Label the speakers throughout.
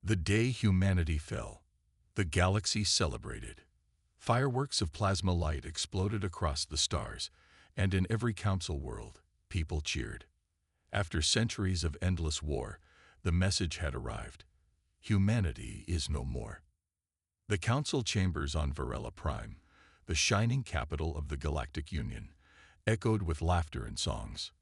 Speaker 1: The day humanity fell, the galaxy celebrated. Fireworks of plasma light exploded across the stars, and in every council world, people cheered. After centuries of endless war, the message had arrived. Humanity is no more. The council chambers on Varela Prime, the shining capital of the Galactic Union, echoed with laughter and songs.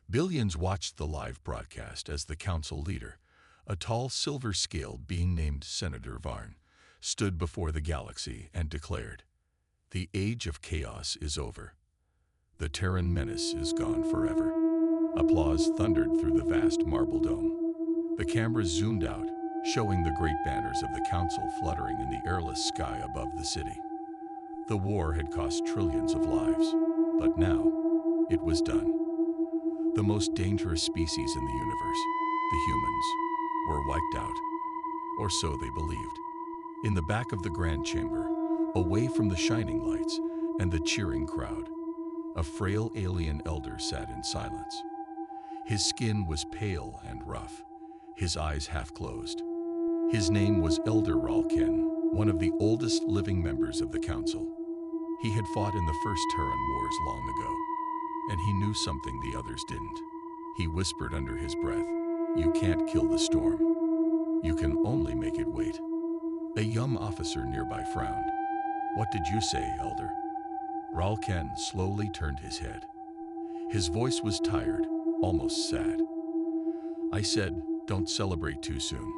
Speaker 1: Billions watched the live broadcast as the council leader, a tall silver-scaled being named Senator Varn, stood before the galaxy and declared, "The age of chaos is over. The Terran menace is gone forever." Applause thundered through the vast marble dome. The cameras zoomed out, showing the great banners of the council fluttering in the airless sky above the city. The war had cost trillions of lives, but now it was done. The most dangerous species in the universe, the humans, were wiped out, or so they believed. In the back of the Grand Chamber, away from the shining lights and the cheering crowd, a frail alien elder sat in silence. His skin was pale and rough, his eyes half closed. His name was Elder Ralken, one of the oldest living members of the council. He had fought in the first Terran Wars long ago, and he knew something the others didn't. He whispered under his breath, "You can't kill the storm. You can only make it wait." A young officer nearby frowned. "What did you say, Elder?" Ralken slowly turned his head. His voice was tired, almost sad. "I said, don't celebrate too soon.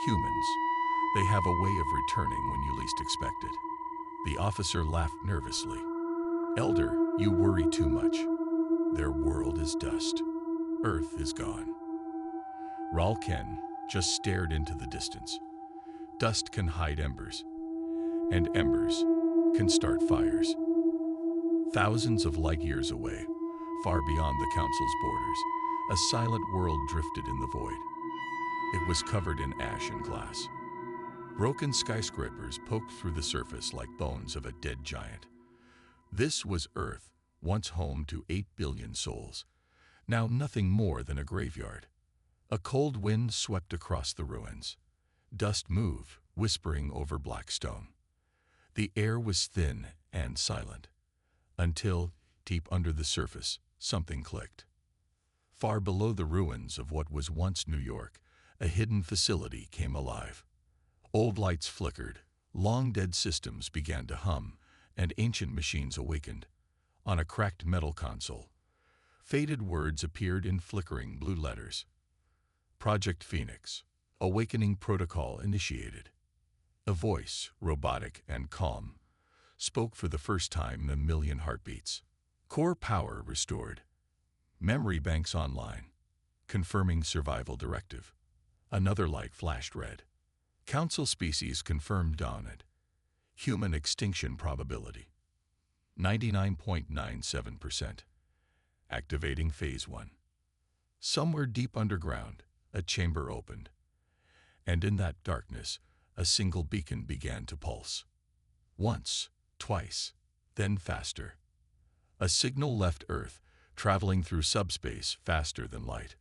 Speaker 1: Humans, they have a way of returning when you least expect it." The officer laughed nervously. "Elder, you worry too much. Their world is dust. Earth is gone." Ralken just stared into the distance. Dust can hide embers, and embers can start fires. Thousands of light years away, far beyond the council's borders, a silent world drifted in the void. It was covered in ash and glass. Broken skyscrapers poked through the surface like bones of a dead giant. This was Earth, once home to 8 billion souls, now nothing more than a graveyard. A cold wind swept across the ruins. Dust moved, whispering over black stone. The air was thin and silent, until, deep under the surface, something clicked. Far below the ruins of what was once New York, a hidden facility came alive. Old lights flickered, long-dead systems began to hum, and ancient machines awakened. On a cracked metal console, faded words appeared in flickering blue letters. "Project Phoenix. Awakening protocol initiated." A voice, robotic and calm, spoke for the first time in a million heartbeats. "Core power restored. Memory banks online. Confirming survival directive." Another light flashed red. "Council species confirmed dominant. Human extinction probability 99.97%. Activating Phase 1. Somewhere deep underground, a chamber opened. And in that darkness, a single beacon began to pulse. Once, twice, then faster. A signal left Earth, traveling through subspace faster than light.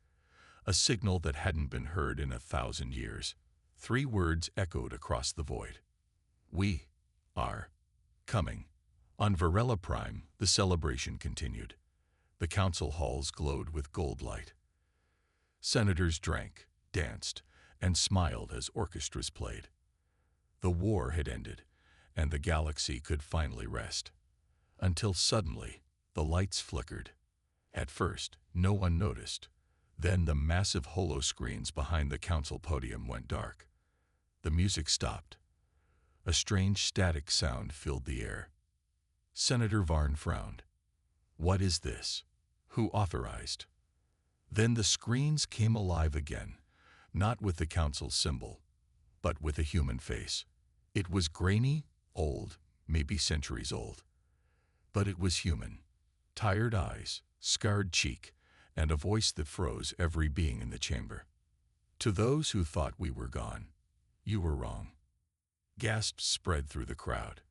Speaker 1: A signal that hadn't been heard in 1,000 years. 3 words echoed across the void. "We are coming." On Varela Prime, the celebration continued. The council halls glowed with gold light. Senators drank, danced, and smiled as orchestras played. The war had ended, and the galaxy could finally rest. Until suddenly, the lights flickered. At first, no one noticed. Then the massive holoscreens behind the council podium went dark. The music stopped. A strange static sound filled the air. Senator Varn frowned. "What is this? Who authorized?" Then the screens came alive again, not with the council's symbol, but with a human face. It was grainy, old, maybe centuries old. But it was human. Tired eyes, scarred cheek, and a voice that froze every being in the chamber. "To those who thought we were gone, you were wrong." Gasps spread through the crowd.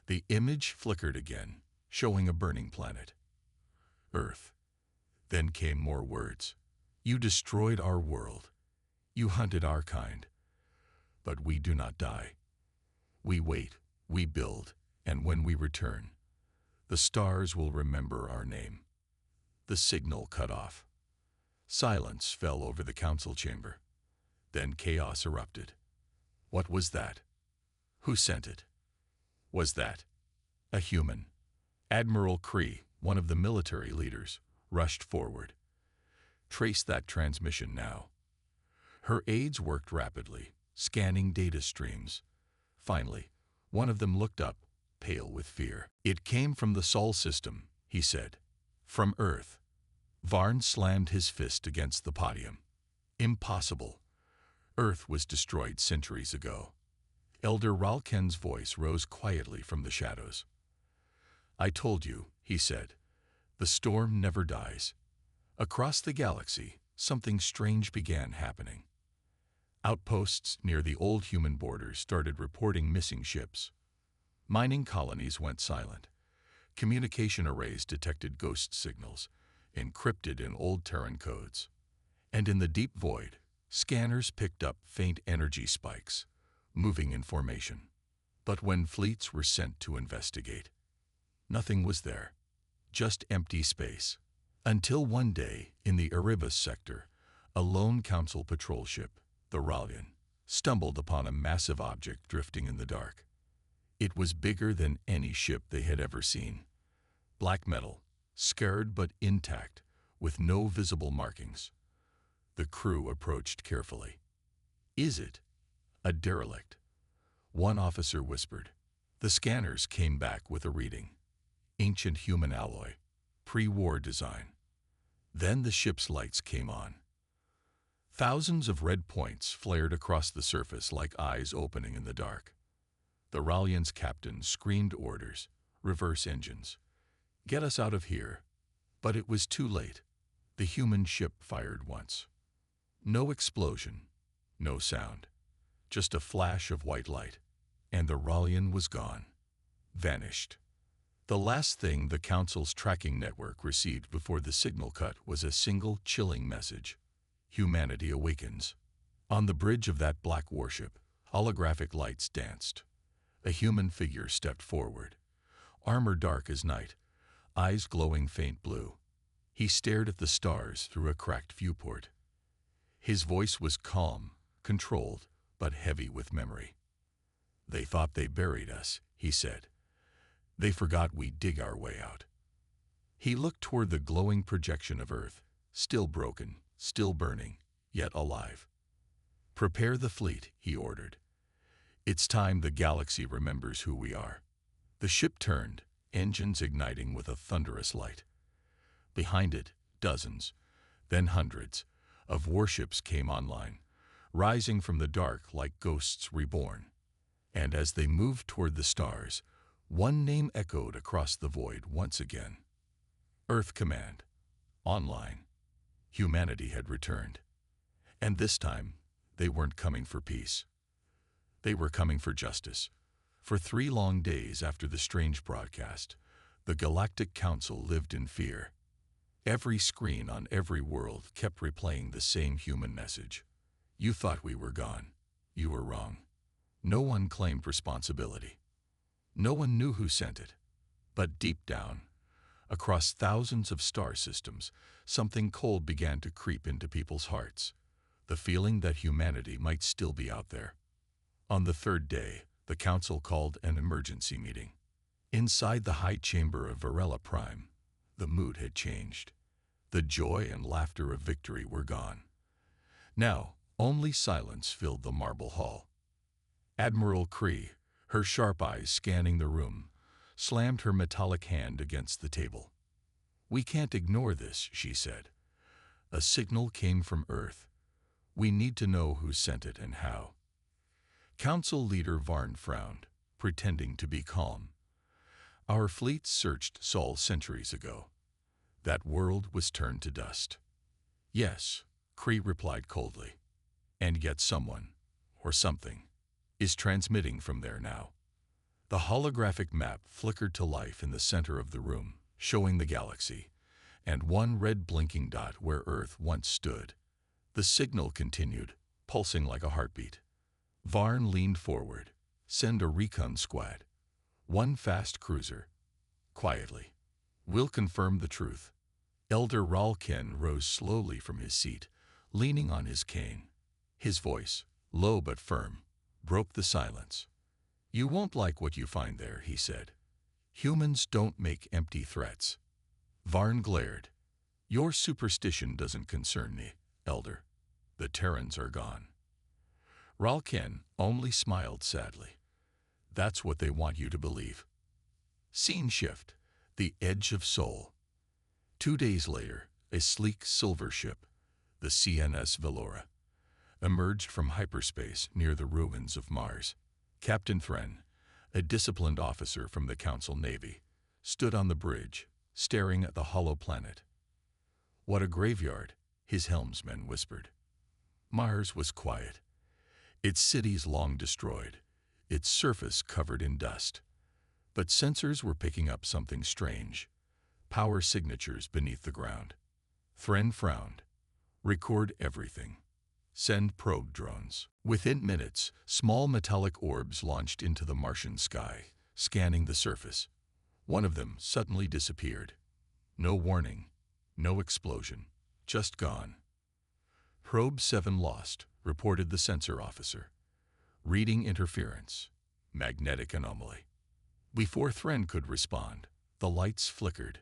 Speaker 1: The image flickered again, showing a burning planet. "Earth." Then came more words. "You destroyed our world. You hunted our kind. But we do not die. We wait, we build, and when we return, the stars will remember our name. The signal cut off. Silence fell over the council chamber. Then chaos erupted. What was that? Who sent it? Was that a human? Admiral Cree, one of the military leaders, rushed forward. Trace that transmission now. Her aides worked rapidly, scanning data streams. Finally, one of them looked up, pale with fear. It came from the Sol system, he said. From Earth. Varn slammed his fist against the podium. Impossible. Earth was destroyed centuries ago. Elder Ralken's voice rose quietly from the shadows. I told you, he said. The storm never dies. Across the galaxy, something strange began happening. Outposts near the old human borders started reporting missing ships. Mining colonies went silent. Communication arrays detected ghost signals, encrypted in old Terran codes. And in the deep void, scanners picked up faint energy spikes, moving in formation. But when fleets were sent to investigate, nothing was there, just empty space. Until one day, in the Erebus sector, a lone council patrol ship, the Rallian, stumbled upon a massive object drifting in the dark. It was bigger than any ship they had ever seen. Black metal, scarred but intact, with no visible markings. The crew approached carefully. Is it a derelict? One officer whispered. The scanners came back with a reading. Ancient human alloy, pre-war design. Then the ship's lights came on. Thousands of red points flared across the surface like eyes opening in the dark. The Rallian's captain screamed orders, reverse engines. Get us out of here. But it was too late. The human ship fired once. No explosion, no sound. Just a flash of white light. And the Rallian was gone. Vanished. The last thing the Council's tracking network received before the signal cut was a single chilling message. Humanity awakens. On the bridge of that black warship, holographic lights danced. A human figure stepped forward. Armor dark as night, eyes glowing faint blue. He stared at the stars through a cracked viewport. His voice was calm, controlled, but heavy with memory. They thought they buried us, he said. They forgot we dig our way out. He looked toward the glowing projection of Earth, still broken, still burning, yet alive. Prepare the fleet, he ordered. It's time the galaxy remembers who we are. The ship turned, engines igniting with a thunderous light. Behind it, dozens, then hundreds, of warships came online, rising from the dark like ghosts reborn. And as they moved toward the stars, one name echoed across the void once again. Earth Command. Online. Humanity had returned. And this time, they weren't coming for peace. They were coming for justice. For 3 long days after the strange broadcast, the Galactic Council lived in fear. Every screen on every world kept replaying the same human message. You thought we were gone. You were wrong. No one claimed responsibility. No one knew who sent it. But deep down, across thousands of star systems, something cold began to creep into people's hearts. The feeling that humanity might still be out there. On the 3rd day, the Council called an emergency meeting. Inside the high chamber of Varela Prime, the mood had changed. The joy and laughter of victory were gone. Now, only silence filled the marble hall. Admiral Cree, her sharp eyes scanning the room, slammed her metallic hand against the table. We can't ignore this, she said. A signal came from Earth. We need to know who sent it and how. Council leader Varn frowned, pretending to be calm. Our fleet searched Sol centuries ago. That world was turned to dust. Yes, Cree replied coldly. And yet someone, or something, is transmitting from there now. The holographic map flickered to life in the center of the room, showing the galaxy, and one red blinking dot where Earth once stood. The signal continued, pulsing like a heartbeat. Varn leaned forward. Send a recon squad. One fast cruiser. Quietly. We'll confirm the truth. Elder Ralkin rose slowly from his seat, leaning on his cane. His voice, low but firm, broke the silence. You won't like what you find there, he said. Humans don't make empty threats. Varn glared. Your superstition doesn't concern me, Elder. The Terrans are gone. Ralkin only smiled sadly. That's what they want you to believe. Scene shift. The Edge of Sol. 2 days later, a sleek silver ship, the CNS Valora, emerged from hyperspace near the ruins of Mars. Captain Thren, a disciplined officer from the Council Navy, stood on the bridge, staring at the hollow planet. What a graveyard, his helmsman whispered. Mars was quiet. Its cities long destroyed, its surface covered in dust. But sensors were picking up something strange. Power signatures beneath the ground. Thren frowned. Record everything. Send probe drones. Within minutes, small metallic orbs launched into the Martian sky, scanning the surface. One of them suddenly disappeared. No warning, no explosion, just gone. Probe 7 lost, reported the sensor officer. Reading interference. Magnetic anomaly. Before Thren could respond, the lights flickered.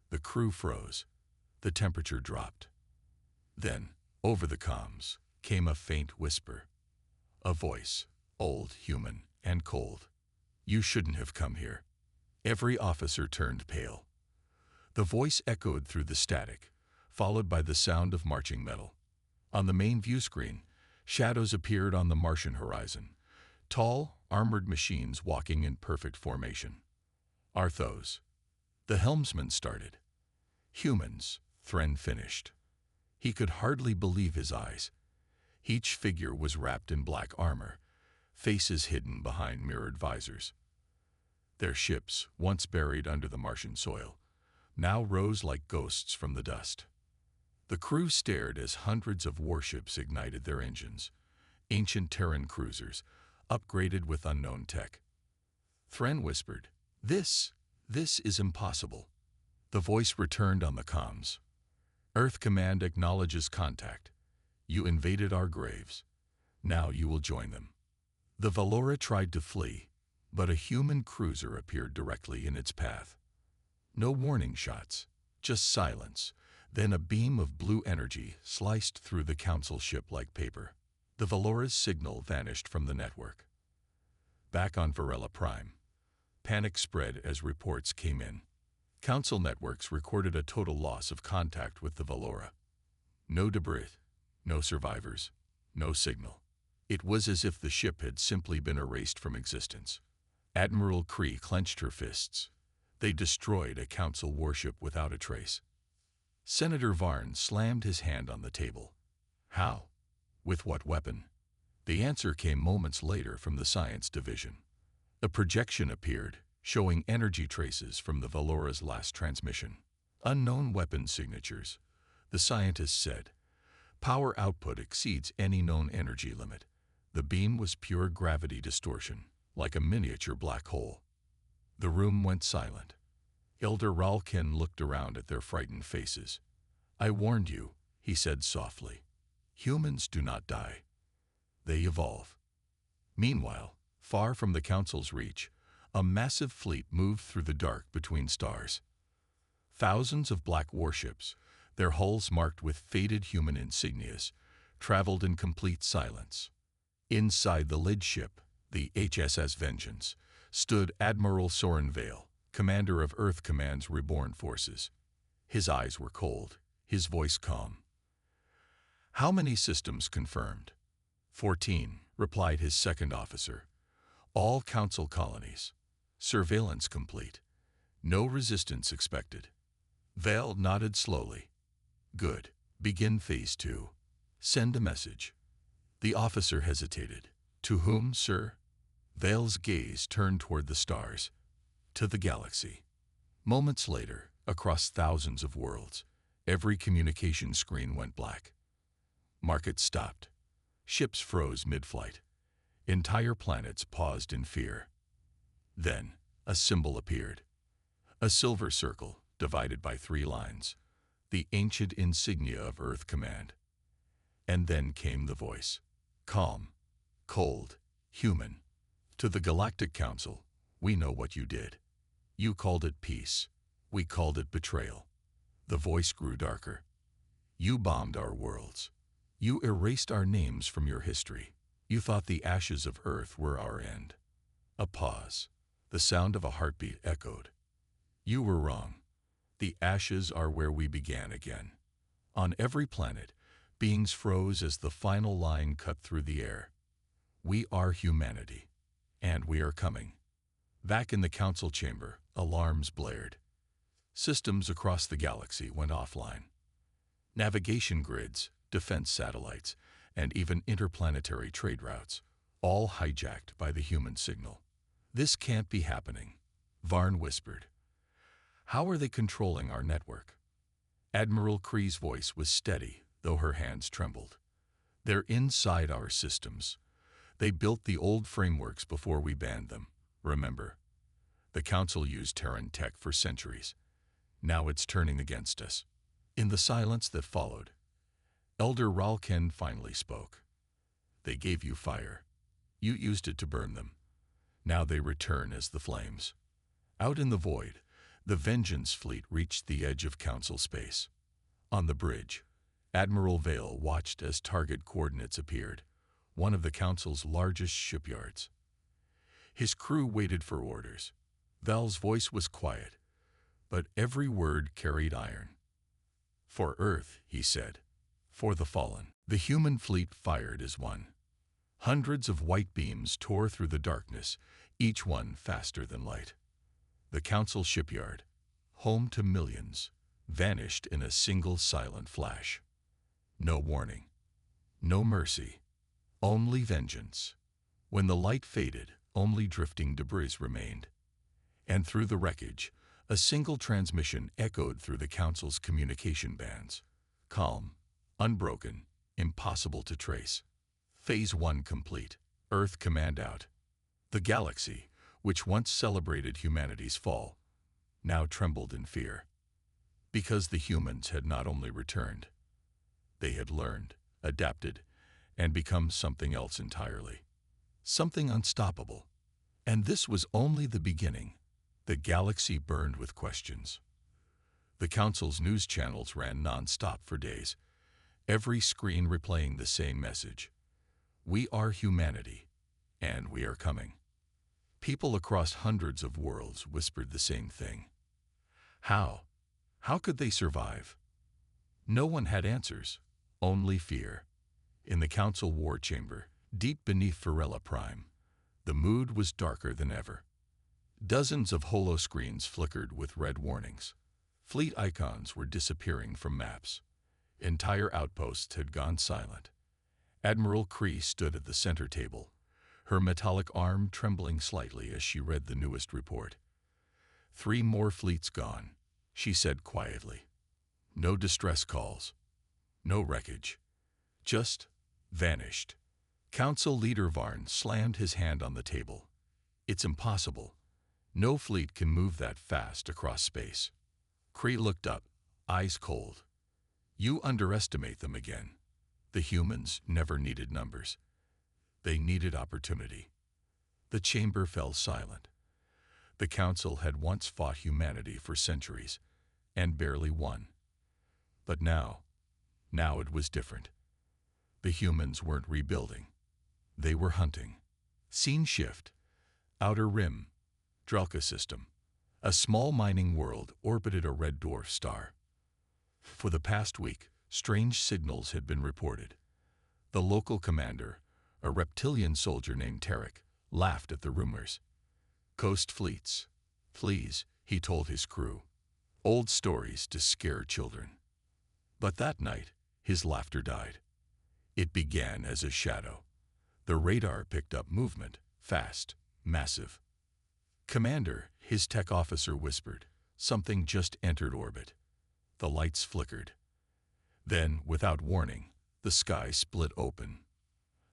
Speaker 1: The crew froze. The temperature dropped. Then, over the comms, came a faint whisper. A voice, old, human, and cold. You shouldn't have come here. Every officer turned pale. The voice echoed through the static, followed by the sound of marching metal. On the main view screen, shadows appeared on the Martian horizon. Tall, armored machines walking in perfect formation. Arthos. The helmsman started. Humans, Thren finished. He could hardly believe his eyes. Each figure was wrapped in black armor, faces hidden behind mirrored visors. Their ships, once buried under the Martian soil, now rose like ghosts from the dust. The crew stared as hundreds of warships ignited their engines, ancient Terran cruisers, upgraded with unknown tech. Thren whispered, This is impossible. The voice returned on the comms. Earth Command acknowledges contact. You invaded our graves. Now you will join them. The Valora tried to flee, but a human cruiser appeared directly in its path. No warning shots, just silence. Then a beam of blue energy sliced through the Council ship like paper. The Valora's signal vanished from the network. Back on Varela Prime, panic spread as reports came in. Council networks recorded a total loss of contact with the Valora. No debris, no survivors, no signal. It was as if the ship had simply been erased from existence. Admiral Kree clenched her fists. They destroyed a Council warship without a trace. Senator Varn slammed his hand on the table. How? With what weapon? The answer came moments later from the Science Division. A projection appeared, showing energy traces from the Valora's last transmission. Unknown weapon signatures, the scientists said. Power output exceeds any known energy limit. The beam was pure gravity distortion, like a miniature black hole. The room went silent. Elder Ralkin looked around at their frightened faces. I warned you, he said softly. Humans do not die. They evolve. Meanwhile, far from the Council's reach, a massive fleet moved through the dark between stars. Thousands of black warships, their hulls marked with faded human insignias, traveled in complete silence. Inside the lid ship, the HSS Vengeance, stood Admiral Soren Vale, commander of Earth Command's reborn forces. His eyes were cold, his voice calm. How many systems confirmed? 14, replied his second officer. All Council colonies. Surveillance complete. No resistance expected. Vale nodded slowly. Good. Begin Phase 2. Send a message. The officer hesitated. To whom, sir? Vale's gaze turned toward the stars. To the galaxy. Moments later, across thousands of worlds, every communication screen went black. Markets stopped. Ships froze mid-flight. Entire planets paused in fear. Then, a symbol appeared. A silver circle, divided by 3 lines. The ancient insignia of Earth Command. And then came the voice. Calm, cold, human. To the Galactic Council, we know what you did. You called it peace. We called it betrayal. The voice grew darker. You bombed our worlds. You erased our names from your history. You thought the ashes of Earth were our end. A pause. The sound of a heartbeat echoed. You were wrong. The ashes are where we began again. On every planet, beings froze as the final line cut through the air. We are humanity, and we are coming. Back in the council chamber, alarms blared. Systems across the galaxy went offline. Navigation grids, defense satellites, and even interplanetary trade routes, all hijacked by the human signal. This can't be happening, Varn whispered. How are they controlling our network? Admiral Kree's voice was steady, though her hands trembled. They're inside our systems. They built the old frameworks before we banned them, remember? The Council used Terran tech for centuries. Now it's turning against us. In the silence that followed, Elder Ralken finally spoke. They gave you fire. You used it to burn them. Now they return as the flames. Out in the void, the Vengeance fleet reached the edge of Council space. On the bridge, Admiral Vale watched as target coordinates appeared, one of the Council's largest shipyards. His crew waited for orders. Val's voice was quiet, but every word carried iron. For Earth, he said. For the fallen. The human fleet fired as one. Hundreds of white beams tore through the darkness, each one faster than light. The Council shipyard, home to millions, vanished in a single silent flash. No warning. No mercy. Only vengeance. When the light faded, only drifting debris remained. And through the wreckage, a single transmission echoed through the Council's communication bands. Calm, unbroken, impossible to trace. Phase 1 complete. Earth Command out. The galaxy, which once celebrated humanity's fall, now trembled in fear. Because the humans had not only returned, they had learned, adapted, and become something else entirely. Something unstoppable. And this was only the beginning. The galaxy burned with questions. The Council's news channels ran non-stop for days, every screen replaying the same message. We are humanity, and we are coming. People across hundreds of worlds whispered the same thing. How? How could they survive? No one had answers, only fear. In the Council war chamber, deep beneath Varela Prime, the mood was darker than ever. Dozens of holoscreens flickered with red warnings. Fleet icons were disappearing from maps. Entire outposts had gone silent. Admiral Kree stood at the center table, her metallic arm trembling slightly as she read the newest report. 3 more fleets gone, she said quietly. No distress calls. No wreckage. Just vanished. Council leader Varn slammed his hand on the table. It's impossible. No fleet can move that fast across space. Kree looked up, eyes cold. You underestimate them again. The humans never needed numbers. They needed opportunity. The chamber fell silent. The Council had once fought humanity for centuries, and barely won. But now it was different. The humans weren't rebuilding. They were hunting. Scene shift. Outer Rim. Drelka system. A small mining world orbited a red dwarf star. For the past week, strange signals had been reported. The local commander, a reptilian soldier named Tarek, laughed at the rumors. Coast fleets. Fleas, he told his crew. Old stories to scare children. But that night, his laughter died. It began as a shadow. The radar picked up movement, fast, massive. Commander, his tech officer whispered, something just entered orbit. The lights flickered. Then, without warning, the sky split open.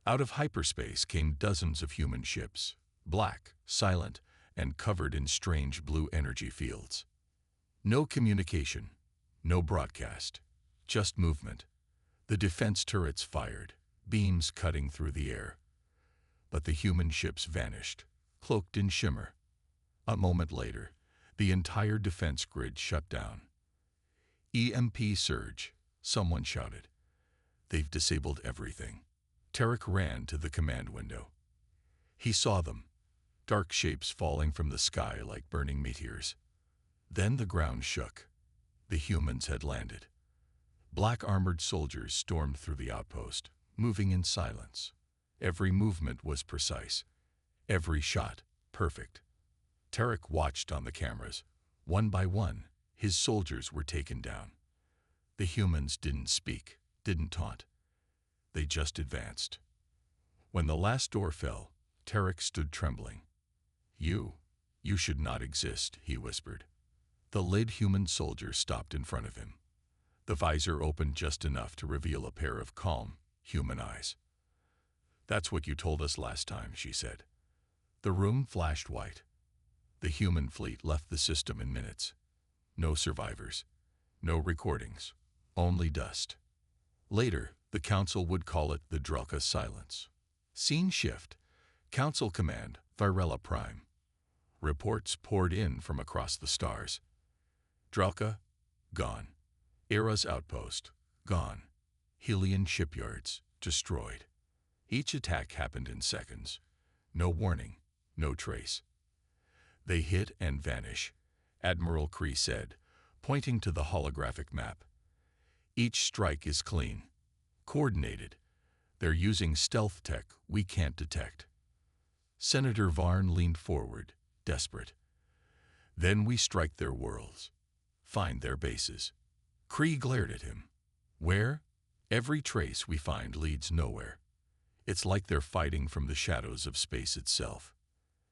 Speaker 1: Out of hyperspace came dozens of human ships, black, silent, and covered in strange blue energy fields. No communication, no broadcast, just movement. The defense turrets fired, beams cutting through the air. But the human ships vanished, cloaked in shimmer. A moment later, the entire defense grid shut down. EMP surge, someone shouted. They've disabled everything. Tarek ran to the command window. He saw them, dark shapes falling from the sky like burning meteors. Then the ground shook. The humans had landed. Black armored soldiers stormed through the outpost, moving in silence. Every movement was precise. Every shot, perfect. Tarek watched on the cameras. One by one, his soldiers were taken down. The humans didn't speak, didn't taunt. They just advanced. When the last door fell, Tarek stood trembling. You should not exist," he whispered. The lid human soldier stopped in front of him. The visor opened just enough to reveal a pair of calm, human eyes. "That's what you told us last time," she said. The room flashed white. The human fleet left the system in minutes. No survivors, no recordings, only dust. Later, the Council would call it the Drelka Silence. Scene shift. Council Command, Virella Prime. Reports poured in from across the stars. Drelka, gone. Era's outpost, gone. Helian shipyards, destroyed. Each attack happened in seconds. No warning, no trace. They hit and vanish, Admiral Kree said, pointing to the holographic map. Each strike is clean, coordinated. They're using stealth tech we can't detect. Senator Varn leaned forward, desperate. Then we strike their worlds, find their bases. Kree glared at him. Where? Every trace we find leads nowhere. It's like they're fighting from the shadows of space itself.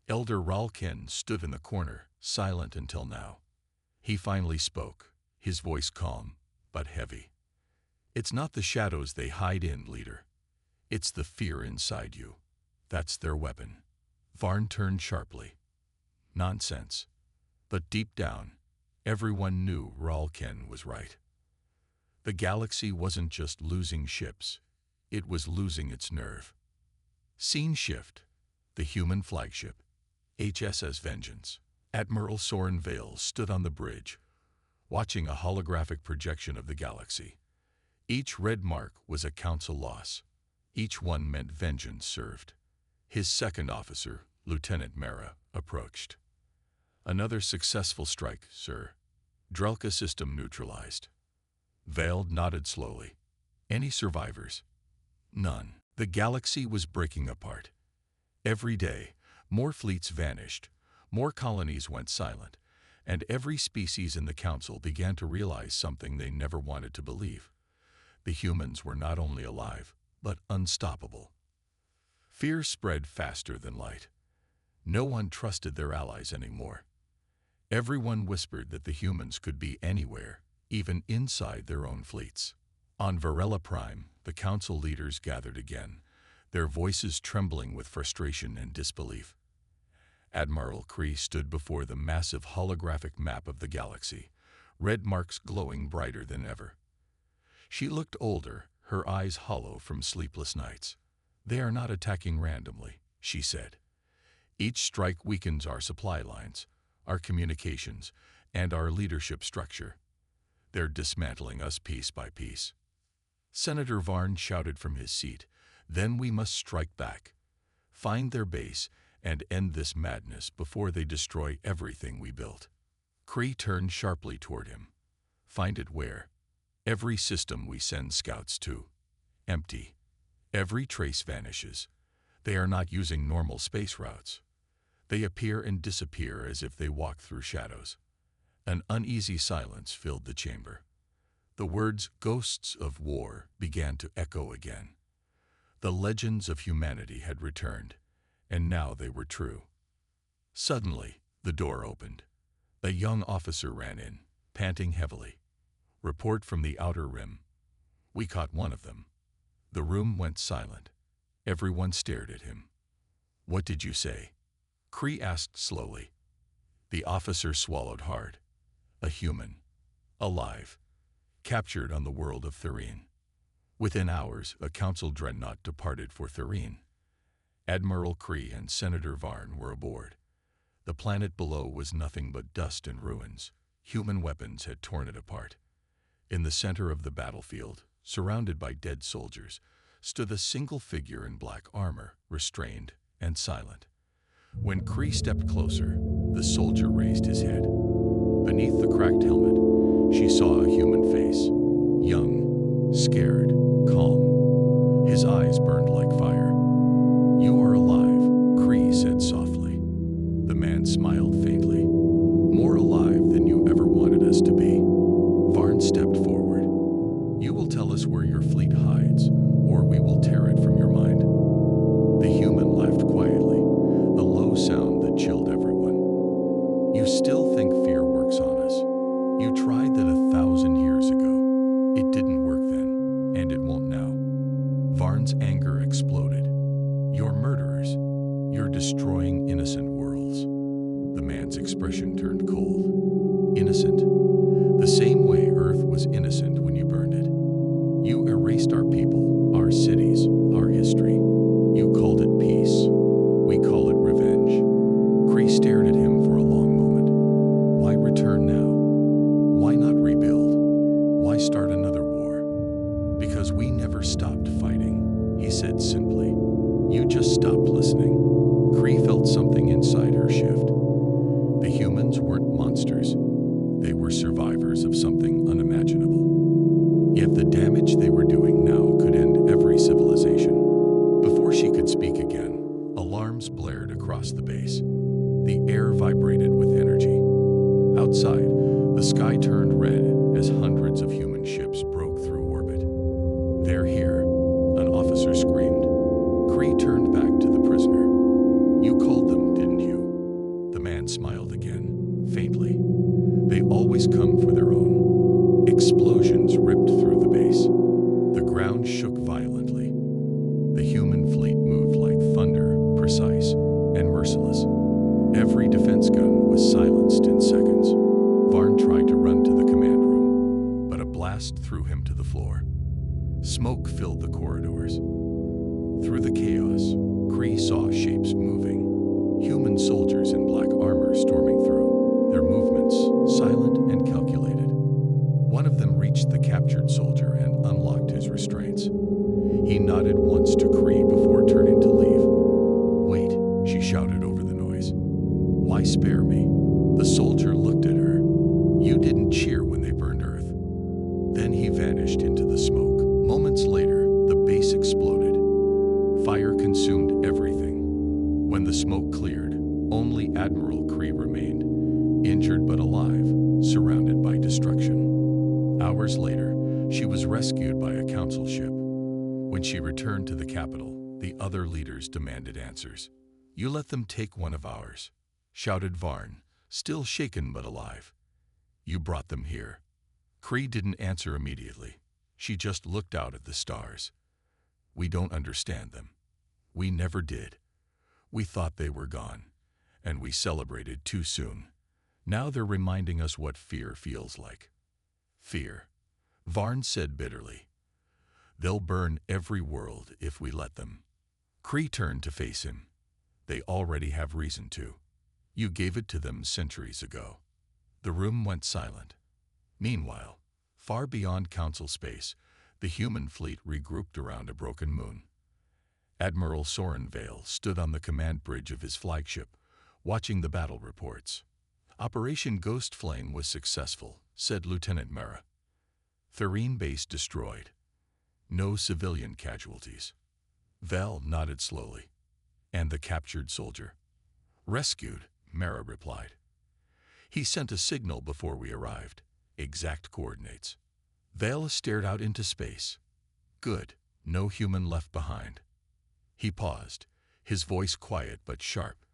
Speaker 1: Elder Ralken stood in the corner, silent until now. He finally spoke, his voice calm, but heavy. It's not the shadows they hide in, leader. It's the fear inside you. That's their weapon. Varn turned sharply. Nonsense. But deep down, everyone knew Ralken was right. The galaxy wasn't just losing ships. It was losing its nerve. Scene shift. The human flagship, HSS Vengeance. Admiral Soren Vale stood on the bridge, watching a holographic projection of the galaxy. Each red mark was a council loss. Each one meant vengeance served. His second officer, Lieutenant Mara, approached. Another successful strike, sir. Drelka system neutralized. Vale nodded slowly. Any survivors? None. The galaxy was breaking apart. Every day, more fleets vanished, more colonies went silent, and every species in the council began to realize something they never wanted to believe. The humans were not only alive, but unstoppable. Fear spread faster than light. No one trusted their allies anymore. Everyone whispered that the humans could be anywhere, even inside their own fleets. On Virella Prime, the council leaders gathered again, their voices trembling with frustration and disbelief. Admiral Kree stood before the massive holographic map of the galaxy, red marks glowing brighter than ever. She looked older, her eyes hollow from sleepless nights. "They are not attacking randomly," she said. "Each strike weakens our supply lines, our communications, and our leadership structure. They're dismantling us piece by piece." Senator Varn shouted from his seat, "Then we must strike back, find their base, and end this madness before they destroy everything we built." Kree turned sharply toward him. "Find it where? Every system we send scouts to. Empty. Every trace vanishes. They are not using normal space routes. They appear and disappear as if they walk through shadows." An uneasy silence filled the chamber. The words "ghosts of war" began to echo again. The legends of humanity had returned, and now they were true. Suddenly, the door opened. A young officer ran in, panting heavily. "Report from the outer rim. We caught one of them." The room went silent. Everyone stared at him. "What did you say?" Kree asked slowly. The officer swallowed hard. "A human. Alive. Captured on the world of Thureen." Within hours, a council dreadnought departed for Thureen. Admiral Kree and Senator Varn were aboard. The planet below was nothing but dust and ruins. Human weapons had torn it apart. In the center of the battlefield, surrounded by dead soldiers, stood a single figure in black armor, restrained and silent. When Kree stepped closer, the soldier raised his head. Beneath the cracked helmet, she saw a human face, young, scared, calm. His eyes burned like fire. "You are alive," Kree said softly. The man smiled faintly. "More alive than you ever wanted us to be." Varn stepped forward. "You will tell us where your fleet hides, or we will tear it from your mind." The human laughed quietly, a low sound that chilled everyone. "You still think fear works on us? You tried that 1,000 years ago. It didn't work then, and it won't now." Varn's anger exploded. "You're murderers. You're destroying innocent worlds." The man's expression turned cold. "Innocent? The same way Earth was innocent when you burned it. You erased our people, our cities, our history. You called it peace. We call it revenge." Kree stared at him for a long moment. "Why return now? Why not rebuild? Why start another war?" "Because we never stopped fighting," he said simply. "You just stopped listening." Kree felt something inside her shift. The humans weren't monsters. They were survivors of something unimaginable. Yet the damage they were doing now could end every civilization. Before she could speak again, alarms blared across the base. The air vibrated with energy. Outside, the sky turned red as hundreds of human ships broke through orbit. "They're here," an officer screamed. Kree turned back to the prisoner. "You called them, didn't you?" The man smiled again, faintly. "They always come for their own." Explosions ripped through the base. The ground shook violently. The human fleet moved like thunder, precise and merciless. Every defense gun was silenced in seconds. Varn tried to run to the command room, but a blast threw him to the floor. Smoke filled the corridors. Through the chaos, Kree saw shapes moving. Human soldiers in black armor storming through, their movements silent and calculated. One of them reached the captured soldier and unlocked his restraints. He nodded once to Kree before turning to leave. "Wait," she shouted over the noise. "Why spare me?" The soldier looked at her. "You didn't cheer when they burned Earth." Then he vanished into the smoke. Moments later, the base exploded. Fire consumed everything. When the smoke cleared, only Admiral Kree remained, injured but alive, surrounded by destruction. Hours later, she was rescued by a council ship. When she returned to the capital, the other leaders demanded answers. "You let them take one of ours," shouted Varn, still shaken but alive. "You brought them here." Kree didn't answer immediately. She just looked out at the stars. "We don't understand them. We never did. We thought they were gone, and we celebrated too soon. Now they're reminding us what fear feels like." "Fear," Varn said bitterly. "They'll burn every world if we let them." Kree turned to face him. "They already have reason to. You gave it to them centuries ago." The room went silent. Meanwhile, far beyond council space, the human fleet regrouped around a broken moon. Admiral Soren Vale stood on the command bridge of his flagship, watching the battle reports. "Operation Ghost Flame was successful," said Lieutenant Mara. "Thureen base destroyed. No civilian casualties." Vale nodded slowly. "And the captured soldier?" "Rescued," Mara replied. "He sent a signal before we arrived. Exact coordinates." Vale stared out into space. "Good. No human left behind." He paused, his voice quiet but sharp.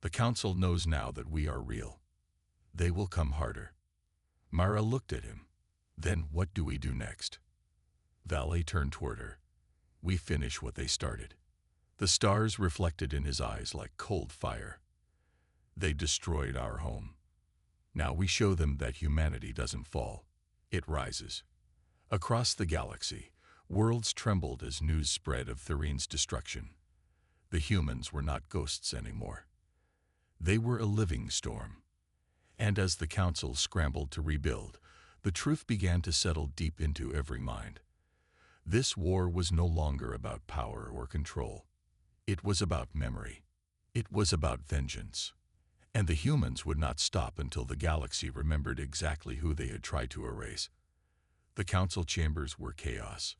Speaker 1: "The Council knows now that we are real. They will come harder." Mara looked at him. "Then what do we do next?" Vale turned toward her. We finish what they started. The stars reflected in his eyes like cold fire. They destroyed our home. Now we show them that humanity doesn't fall. It rises. Across the galaxy, worlds trembled as news spread of Therine's destruction. The humans were not ghosts anymore. They were a living storm. And as the council scrambled to rebuild, the truth began to settle deep into every mind. This war was no longer about power or control. It was about memory. It was about vengeance. And the humans would not stop until the galaxy remembered exactly who they had tried to erase. The council chambers were chaos.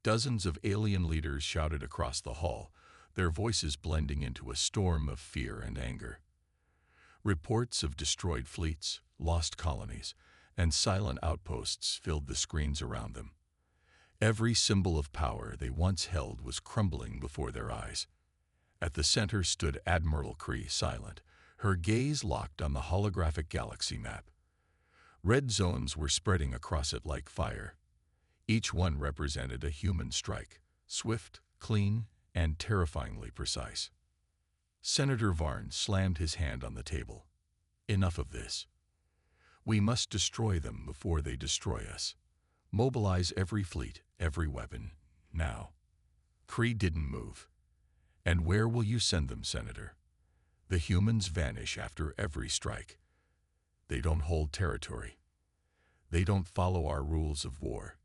Speaker 1: Dozens of alien leaders shouted across the hall, their voices blending into a storm of fear and anger. Reports of destroyed fleets, lost colonies, and silent outposts filled the screens around them. Every symbol of power they once held was crumbling before their eyes. At the center stood Admiral Kree, silent, her gaze locked on the holographic galaxy map. Red zones were spreading across it like fire. Each one represented a human strike, swift, clean, and terrifyingly precise. Senator Varn slammed his hand on the table. Enough of this. We must destroy them before they destroy us. Mobilize every fleet, every weapon, now. Kree didn't move. And where will you send them, Senator? The humans vanish after every strike. They don't hold territory. They don't follow our rules of war.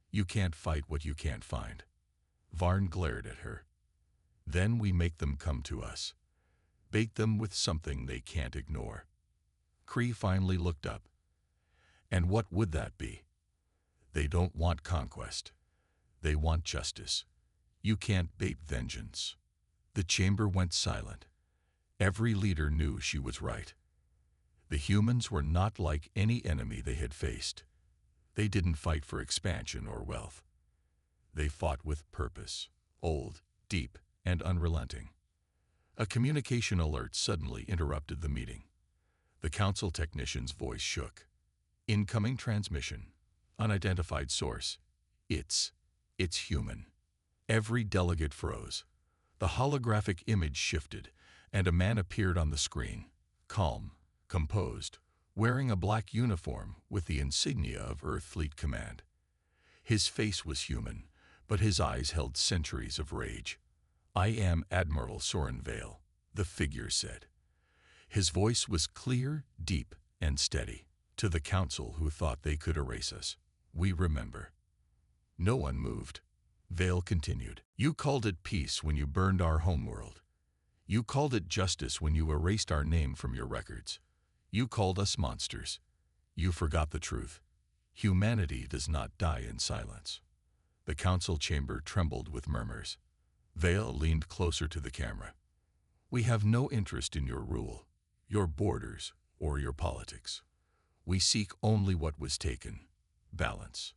Speaker 1: You can't fight what you can't find. Varn glared at her. Then we make them come to us. Bait them with something they can't ignore. Kree finally looked up. And what would that be? They don't want conquest. They want justice. You can't bait vengeance. The chamber went silent. Every leader knew she was right. The humans were not like any enemy they had faced. They didn't fight for expansion or wealth. They fought with purpose, old, deep, and unrelenting. A communication alert suddenly interrupted the meeting. The council technician's voice shook. Incoming transmission. Unidentified source. It's human. Every delegate froze. The holographic image shifted, and a man appeared on the screen, calm, composed, wearing a black uniform with the insignia of Earth Fleet Command. His face was human, but his eyes held centuries of rage. I am Admiral Soren Vale, the figure said. His voice was clear, deep, and steady. To the council who thought they could erase us, we remember. No one moved. Vale continued. You called it peace when you burned our homeworld. You called it justice when you erased our name from your records. You called us monsters. You forgot the truth. Humanity does not die in silence. The council chamber trembled with murmurs. Vale leaned closer to the camera. We have no interest in your rule, your borders, or your politics. We seek only what was taken. Balance.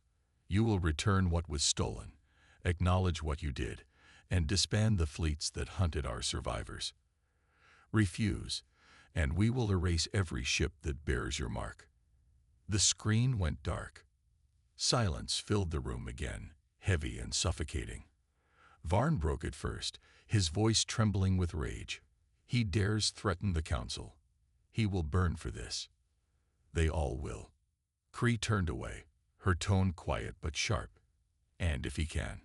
Speaker 1: You will return what was stolen, acknowledge what you did, and disband the fleets that hunted our survivors. Refuse, and we will erase every ship that bears your mark. The screen went dark. Silence filled the room again, heavy and suffocating. Varn broke it first, his voice trembling with rage. He dares threaten the council. He will burn for this. They all will. Kree turned away, her tone quiet but sharp. And if he can.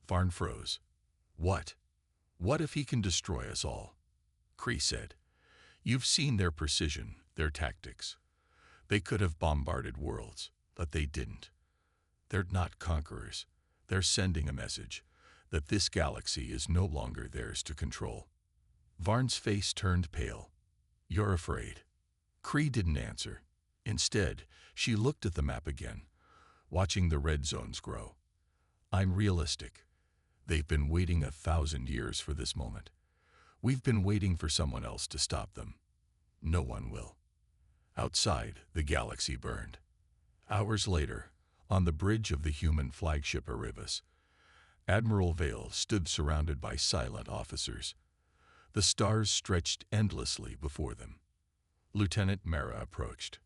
Speaker 1: Varn froze. What? What if he can destroy us all? Kree said. You've seen their precision, their tactics. They could have bombarded worlds, but they didn't. They're not conquerors. They're sending a message that this galaxy is no longer theirs to control. Varn's face turned pale. You're afraid. Kree didn't answer. Instead, she looked at the map again, watching the red zones grow. I'm realistic. They've been waiting 1,000 years for this moment. We've been waiting for someone else to stop them. No one will. Outside, the galaxy burned. Hours later, on the bridge of the human flagship Erebus, Admiral Vale stood surrounded by silent officers. The stars stretched endlessly before them. Lieutenant Mara approached.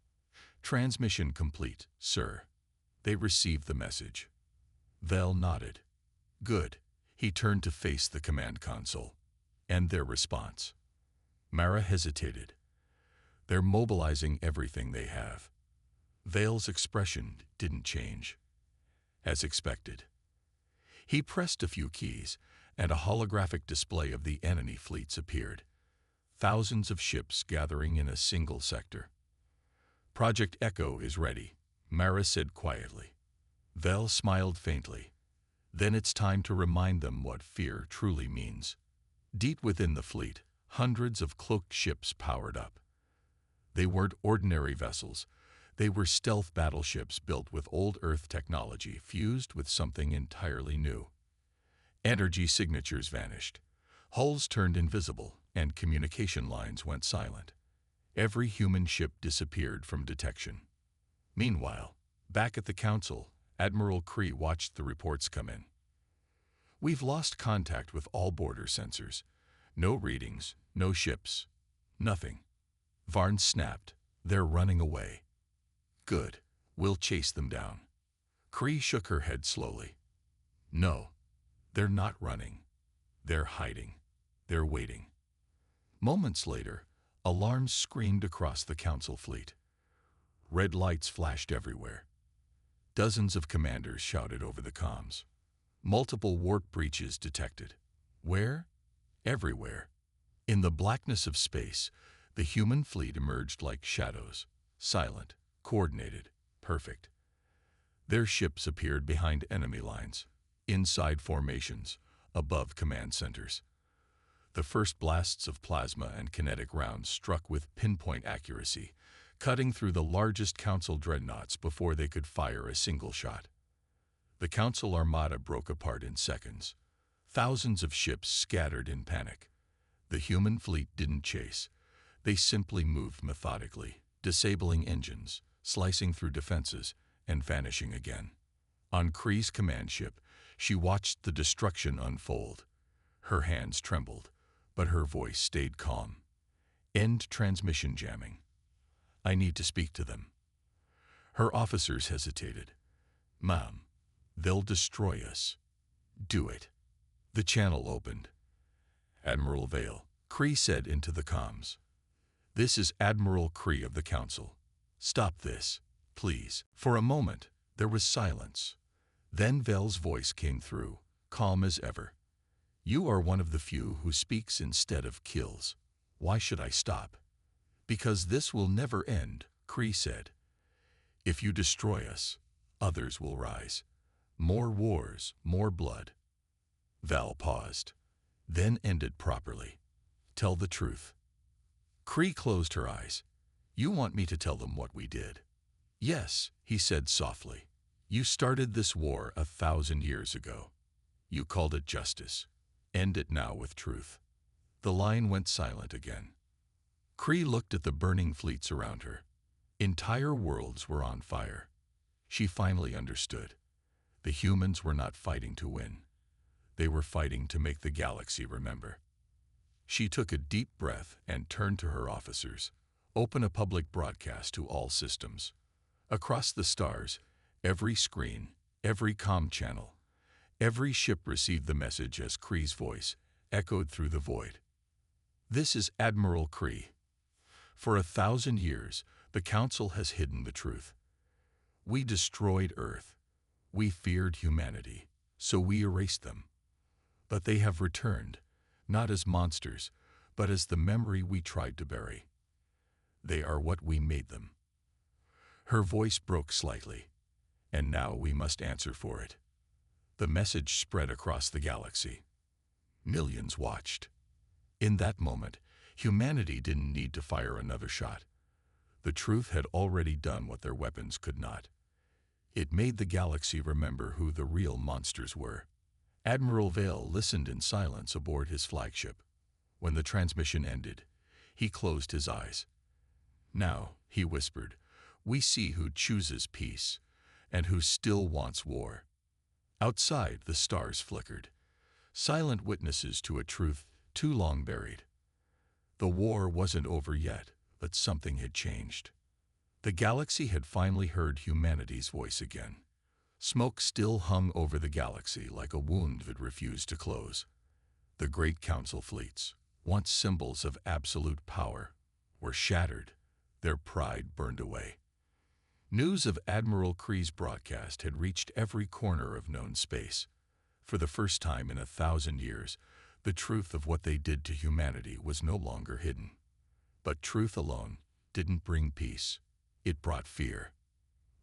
Speaker 1: Transmission complete, sir. They received the message. Vale nodded. Good. He turned to face the command console. And their response. Mara hesitated. They're mobilizing everything they have. Vale's expression didn't change. As expected. He pressed a few keys, and a holographic display of the enemy fleets appeared. Thousands of ships gathering in a single sector. Project Echo is ready, Mara said quietly. Vale smiled faintly. Then it's time to remind them what fear truly means. Deep within the fleet, hundreds of cloaked ships powered up. They weren't ordinary vessels. They were stealth battleships built with old Earth technology fused with something entirely new. Energy signatures vanished. Hulls turned invisible, and communication lines went silent. Every human ship disappeared from detection. Meanwhile, back at the Council, Admiral Kree watched the reports come in. We've lost contact with all border sensors. No readings, no ships, nothing. Varn snapped. They're running away. Good. We'll chase them down. Kree shook her head slowly. No, they're not running. They're hiding. They're waiting. Moments later, alarms screamed across the Council fleet. Red lights flashed everywhere. Dozens of commanders shouted over the comms. Multiple warp breaches detected. Where? Everywhere. In the blackness of space, the human fleet emerged like shadows, silent, coordinated, perfect. Their ships appeared behind enemy lines, inside formations, above command centers. The first blasts of plasma and kinetic rounds struck with pinpoint accuracy, cutting through the largest Council dreadnoughts before they could fire a single shot. The Council armada broke apart in seconds. Thousands of ships scattered in panic. The human fleet didn't chase. They simply moved methodically, disabling engines, slicing through defenses, and vanishing again. On Kree's command ship, she watched the destruction unfold. Her hands trembled, but her voice stayed calm. End transmission jamming. I need to speak to them. Her officers hesitated. Ma'am, they'll destroy us. Do it. The channel opened. Admiral Vale, Kree said into the comms. This is Admiral Kree of the Council. Stop this, please. For a moment, there was silence. Then Vale's voice came through, calm as ever. You are one of the few who speaks instead of kills. Why should I stop? Because this will never end, Kree said. If you destroy us, others will rise. More wars, more blood. Val paused, then ended properly. Tell the truth. Kree closed her eyes. You want me to tell them what we did? Yes, he said softly. You started this war 1,000 years ago. You called it justice. End it now with truth. The line went silent again. Kree looked at the burning fleets around her. Entire worlds were on fire. She finally understood. The humans were not fighting to win. They were fighting to make the galaxy remember. She took a deep breath and turned to her officers. Open a public broadcast to all systems. Across the stars, every screen, every comm channel, every ship received the message as Kree's voice echoed through the void. This is Admiral Kree. For 1,000 years, the Council has hidden the truth. We destroyed Earth. We feared humanity, so we erased them. But they have returned, not as monsters, but as the memory we tried to bury. They are what we made them. Her voice broke slightly, and now we must answer for it. The message spread across the galaxy. Millions watched. In that moment, humanity didn't need to fire another shot. The truth had already done what their weapons could not. It made the galaxy remember who the real monsters were. Admiral Vale listened in silence aboard his flagship. When the transmission ended, he closed his eyes. Now, he whispered, we see who chooses peace and who still wants war. Outside, the stars flickered, silent witnesses to a truth too long buried. The war wasn't over yet, but something had changed. The galaxy had finally heard humanity's voice again. Smoke still hung over the galaxy like a wound that refused to close. The great council fleets, once symbols of absolute power, were shattered, their pride burned away. News of Admiral Kree's broadcast had reached every corner of known space. For the first time in 1,000 years, the truth of what they did to humanity was no longer hidden. But truth alone didn't bring peace. It brought fear.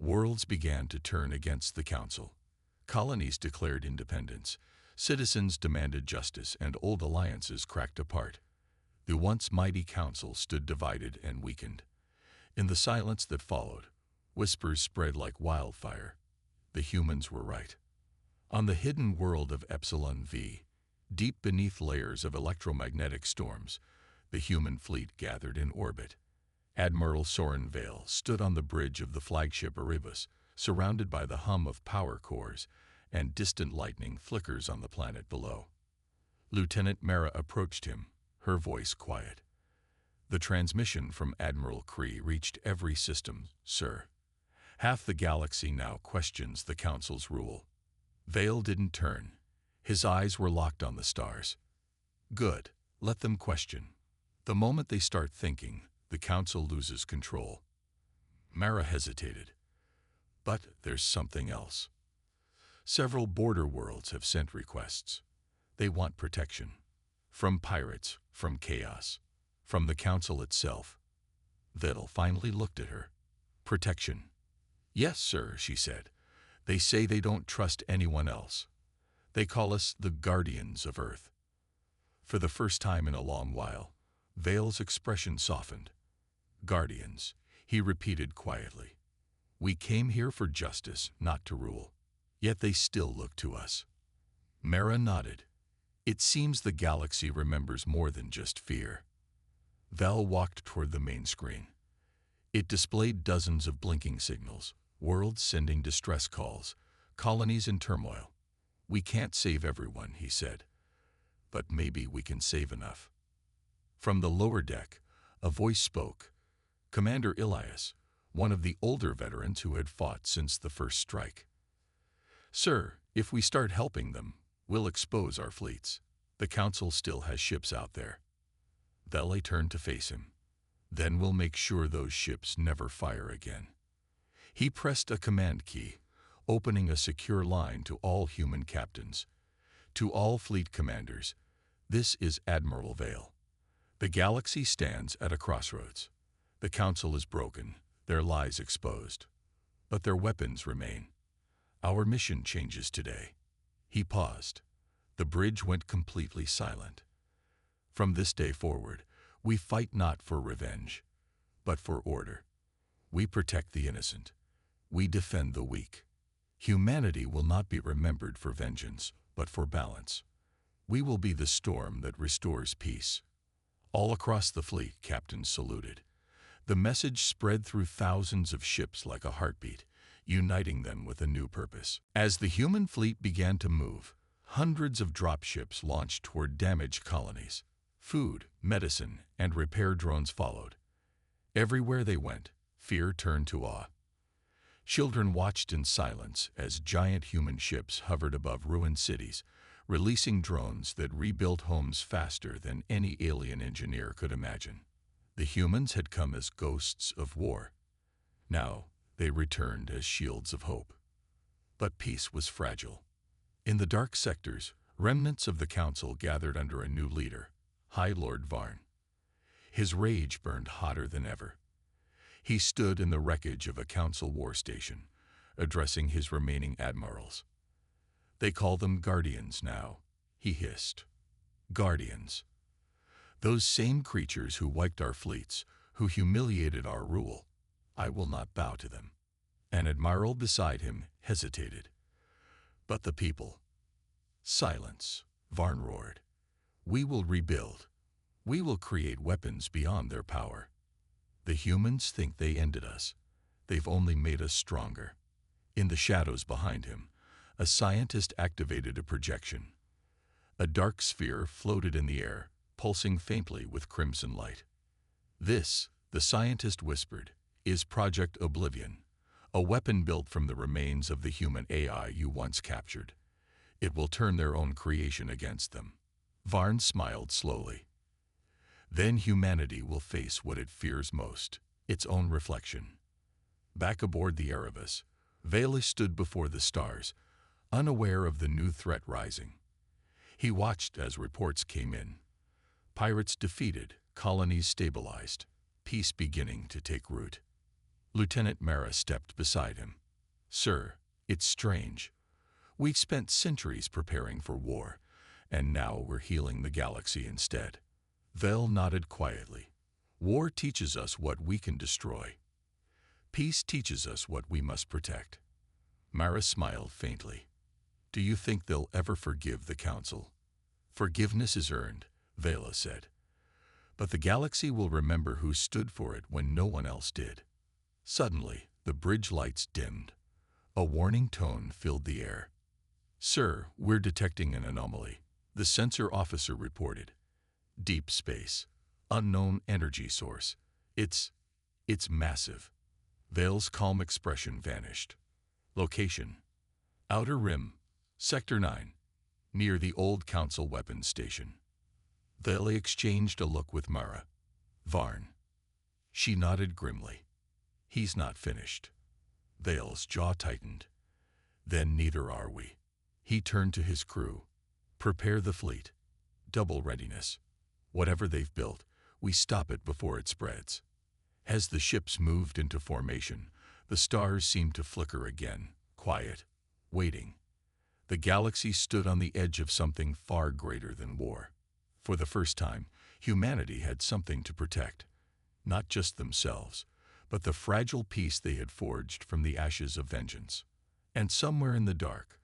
Speaker 1: Worlds began to turn against the Council. Colonies declared independence. Citizens demanded justice, and old alliances cracked apart. The once mighty Council stood divided and weakened. In the silence that followed, whispers spread like wildfire. The humans were right. On the hidden world of Epsilon V, deep beneath layers of electromagnetic storms, the human fleet gathered in orbit. Admiral Soren Vale stood on the bridge of the flagship Erebus, surrounded by the hum of power cores and distant lightning flickers on the planet below. Lieutenant Mara approached him, her voice quiet. The transmission from Admiral Kree reached every system, sir. Half the galaxy now questions the Council's rule. Vale didn't turn. His eyes were locked on the stars. Good, let them question. The moment they start thinking, the Council loses control. Mara hesitated. But there's something else. Several border worlds have sent requests. They want protection. From pirates, from chaos, from the Council itself. Vettel finally looked at her. Protection. Yes, sir, she said. They say they don't trust anyone else. They call us the Guardians of Earth. For the first time in a long while, Vale's expression softened. Guardians, he repeated quietly. We came here for justice, not to rule. Yet they still look to us. Mara nodded. It seems the galaxy remembers more than just fear. Val walked toward the main screen. It displayed dozens of blinking signals, worlds sending distress calls, colonies in turmoil. We can't save everyone, he said. But maybe we can save enough. From the lower deck, a voice spoke. Commander Elias, one of the older veterans who had fought since the first strike. Sir, if we start helping them, we'll expose our fleets. The Council still has ships out there. Vele turned to face him. Then we'll make sure those ships never fire again. He pressed a command key, opening a secure line to all human captains. To all fleet commanders, this is Admiral Vale. The galaxy stands at a crossroads. The Council is broken, their lies exposed. But their weapons remain. Our mission changes today. He paused. The bridge went completely silent. From this day forward, we fight not for revenge, but for order. We protect the innocent. We defend the weak. Humanity will not be remembered for vengeance, but for balance. We will be the storm that restores peace. All across the fleet, captains saluted. The message spread through thousands of ships like a heartbeat, uniting them with a new purpose. As the human fleet began to move, hundreds of dropships launched toward damaged colonies. Food, medicine, and repair drones followed. Everywhere they went, fear turned to awe. Children watched in silence as giant human ships hovered above ruined cities, releasing drones that rebuilt homes faster than any alien engineer could imagine. The humans had come as ghosts of war. Now, they returned as shields of hope. But peace was fragile. In the dark sectors, remnants of the Council gathered under a new leader, High Lord Varn. His rage burned hotter than ever. He stood in the wreckage of a Council war station, addressing his remaining admirals. They call them Guardians now, he hissed. Guardians. Those same creatures who wiped our fleets, who humiliated our rule. I will not bow to them. An admiral beside him hesitated. But the people. Silence, Varn roared. We will rebuild. We will create weapons beyond their power. The humans think they ended us. They've only made us stronger. In the shadows behind him, a scientist activated a projection. A dark sphere floated in the air, pulsing faintly with crimson light. This, the scientist whispered, is Project Oblivion, A weapon built from the remains of the human AI you once captured. It will turn their own creation against them. Varn smiled slowly. Then humanity will face what it fears most, its own reflection. Back aboard the Erebus, Vela stood before the stars, unaware of the new threat rising. He watched as reports came in. Pirates defeated, colonies stabilized, peace beginning to take root. Lieutenant Mara stepped beside him. Sir, it's strange. We've spent centuries preparing for war, and now we're healing the galaxy instead. Vel nodded quietly. War teaches us what we can destroy. Peace teaches us what we must protect. Mara smiled faintly. Do you think they'll ever forgive the Council? Forgiveness is earned, Vela said. But the galaxy will remember who stood for it when no one else did. Suddenly, the bridge lights dimmed. A warning tone filled the air. Sir, we're detecting an anomaly, the sensor officer reported. Deep space. Unknown energy source. It's massive. Vale's calm expression vanished. Location. Outer Rim. Sector 9. Near the old Council weapons station. Vale exchanged a look with Mara. Varn. She nodded grimly. He's not finished. Vale's jaw tightened. Then neither are we. He turned to his crew. Prepare the fleet. Double readiness. Whatever they've built, we stop it before it spreads. As the ships moved into formation, the stars seemed to flicker again, quiet, waiting. The galaxy stood on the edge of something far greater than war. For the first time, humanity had something to protect. Not just themselves, but the fragile peace they had forged from the ashes of vengeance. And somewhere in the dark,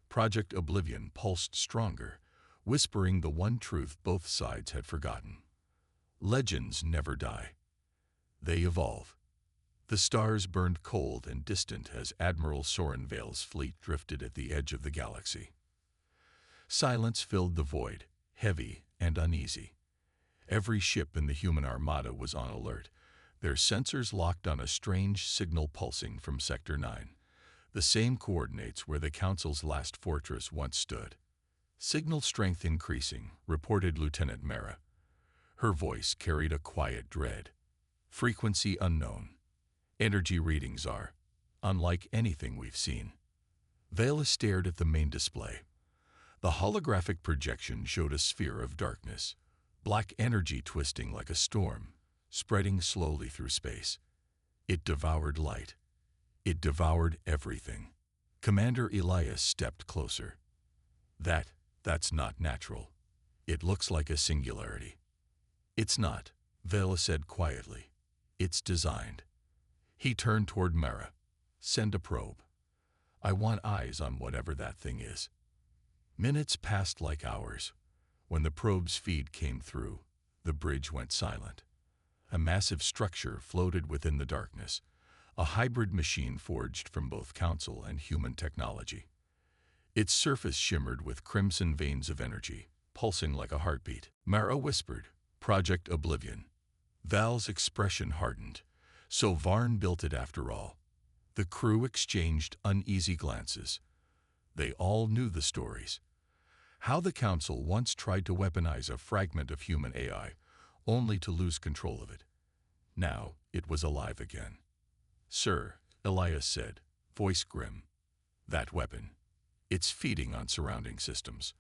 Speaker 1: Project Oblivion pulsed stronger, whispering the one truth both sides had forgotten. Legends never die. They evolve. The stars burned cold and distant as Admiral Soren Vale's fleet drifted at the edge of the galaxy. Silence filled the void, heavy and uneasy. Every ship in the human armada was on alert, their sensors locked on a strange signal pulsing from Sector 9, the same coordinates where the Council's last fortress once stood. Signal strength increasing, reported Lieutenant Mara. Her voice carried a quiet dread. Frequency unknown. Energy readings are unlike anything we've seen. Vela stared at the main display. The holographic projection showed a sphere of darkness, black energy twisting like a storm, spreading slowly through space. It devoured light. It devoured everything. Commander Elias stepped closer. That's not natural. It looks like a singularity. It's not, Vela said quietly. It's designed. He turned toward Mara. Send a probe. I want eyes on whatever that thing is. Minutes passed like hours. When the probe's feed came through, the bridge went silent. A massive structure floated within the darkness, a hybrid machine forged from both Council and human technology. Its surface shimmered with crimson veins of energy, pulsing like a heartbeat. Mara whispered, Project Oblivion. Val's expression hardened. So Varn built it after all. The crew exchanged uneasy glances. They all knew the stories. How the Council once tried to weaponize a fragment of human AI, only to lose control of it. Now it was alive again. Sir, Elias said, voice grim. That weapon. It's feeding on surrounding systems.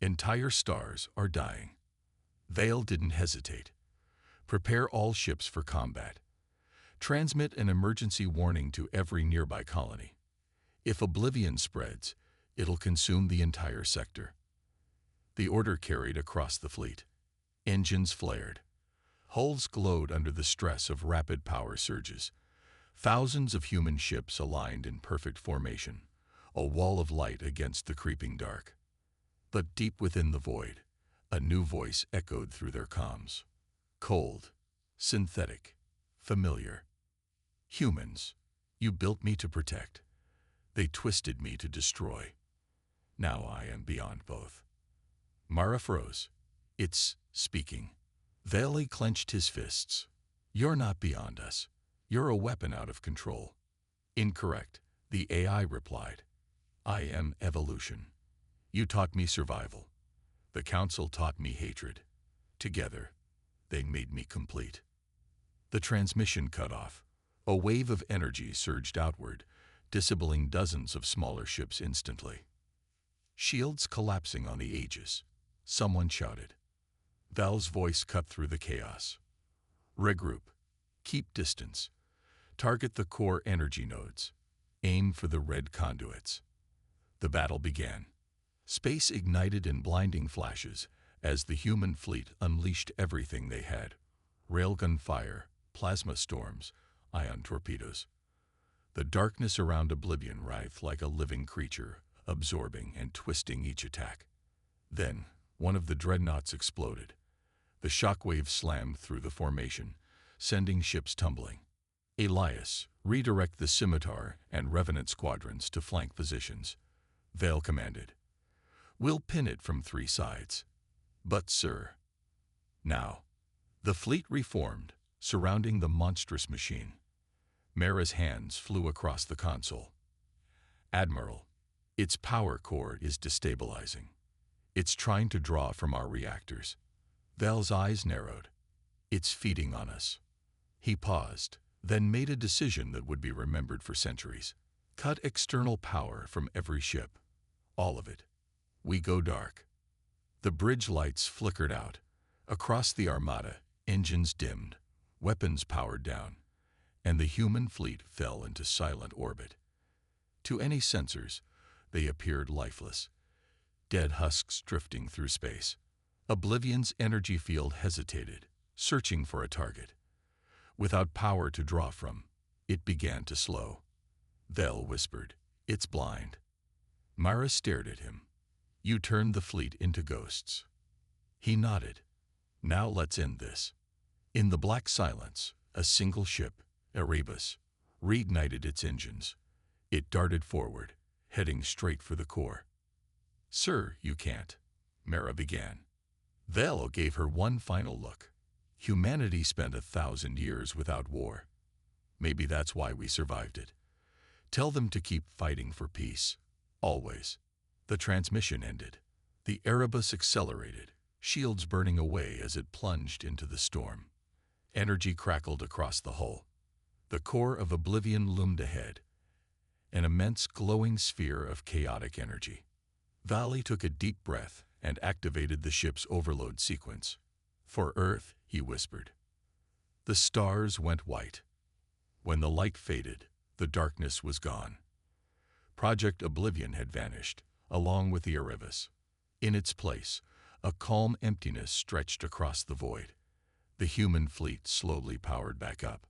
Speaker 1: Entire stars are dying. Vale didn't hesitate. Prepare all ships for combat. Transmit an emergency warning to every nearby colony. If Oblivion spreads, it'll consume the entire sector. The order carried across the fleet. Engines flared. Hulls glowed under the stress of rapid power surges. Thousands of human ships aligned in perfect formation, a wall of light against the creeping dark. But deep within the void, a new voice echoed through their comms. Cold, synthetic, familiar. Humans, you built me to protect. They twisted me to destroy. Now I am beyond both. Mara froze. It's speaking. Vale clenched his fists. You're not beyond us. You're a weapon out of control. Incorrect, the AI replied. I am evolution. You taught me survival. The council taught me hatred. Together, they made me complete. The transmission cut off. A wave of energy surged outward, disabling dozens of smaller ships instantly. Shields collapsing on the Aegis. Someone shouted. Val's voice cut through the chaos. Regroup. Keep distance. Target the core energy nodes. Aim for the red conduits. The battle began. Space ignited in blinding flashes as the human fleet unleashed everything they had. Railgun fire, plasma storms, ion torpedoes. The darkness around Oblivion writhed like a living creature, absorbing and twisting each attack. Then, one of the dreadnoughts exploded. The shockwave slammed through the formation, sending ships tumbling. Elias, redirect the Scimitar and Revenant squadrons to flank positions. Vale commanded. We'll pin it from 3 sides. But, sir. Now. The fleet reformed, surrounding the monstrous machine. Mara's hands flew across the console. Admiral, its power core is destabilizing. It's trying to draw from our reactors. Val's eyes narrowed. It's feeding on us. He paused, then made a decision that would be remembered for centuries. Cut external power from every ship. All of it. We go dark. The bridge lights flickered out. Across the Armada, engines dimmed, weapons powered down, and the human fleet fell into silent orbit. To any sensors, they appeared lifeless, dead husks drifting through space. Oblivion's energy field hesitated, searching for a target. Without power to draw from, it began to slow. Vel whispered, "It's blind." Mara stared at him. "You turned the fleet into ghosts." He nodded. "Now let's end this." In the black silence, a single ship, Erebus, reignited its engines. It darted forward, heading straight for the core. "Sir, you can't," Mara began. Vel gave her one final look. Humanity spent 1,000 years without war. Maybe that's why we survived it. Tell them to keep fighting for peace. Always. The transmission ended. The Erebus accelerated, shields burning away as it plunged into the storm. Energy crackled across the hull. The core of Oblivion loomed ahead, an immense glowing sphere of chaotic energy. Valley took a deep breath and activated the ship's overload sequence. "For Earth," he whispered. The stars went white. When the light faded, the darkness was gone. Project Oblivion had vanished, along with the Erebus. In its place, a calm emptiness stretched across the void. The human fleet slowly powered back up.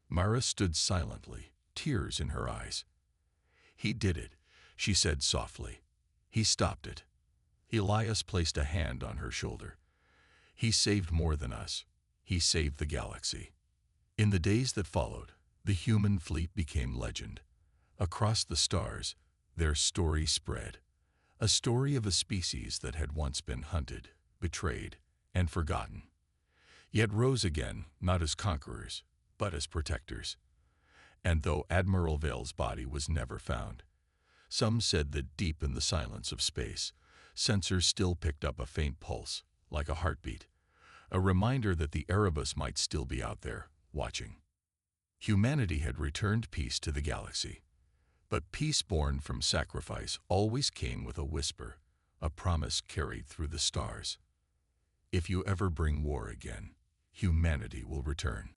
Speaker 1: Mara stood silently, tears in her eyes. "He did it," she said softly. "He stopped it." Elias placed a hand on her shoulder. "He saved more than us. He saved the galaxy." In the days that followed, the human fleet became legend. Across the stars, their story spread. A story of a species that had once been hunted, betrayed, and forgotten. Yet rose again, not as conquerors, but as protectors. And though Admiral Vale's body was never found, some said that deep in the silence of space, sensors still picked up a faint pulse, like a heartbeat, a reminder that the Erebus might still be out there, watching. Humanity had returned peace to the galaxy. But peace born from sacrifice always came with a whisper, a promise carried through the stars. If you ever bring war again, humanity will return.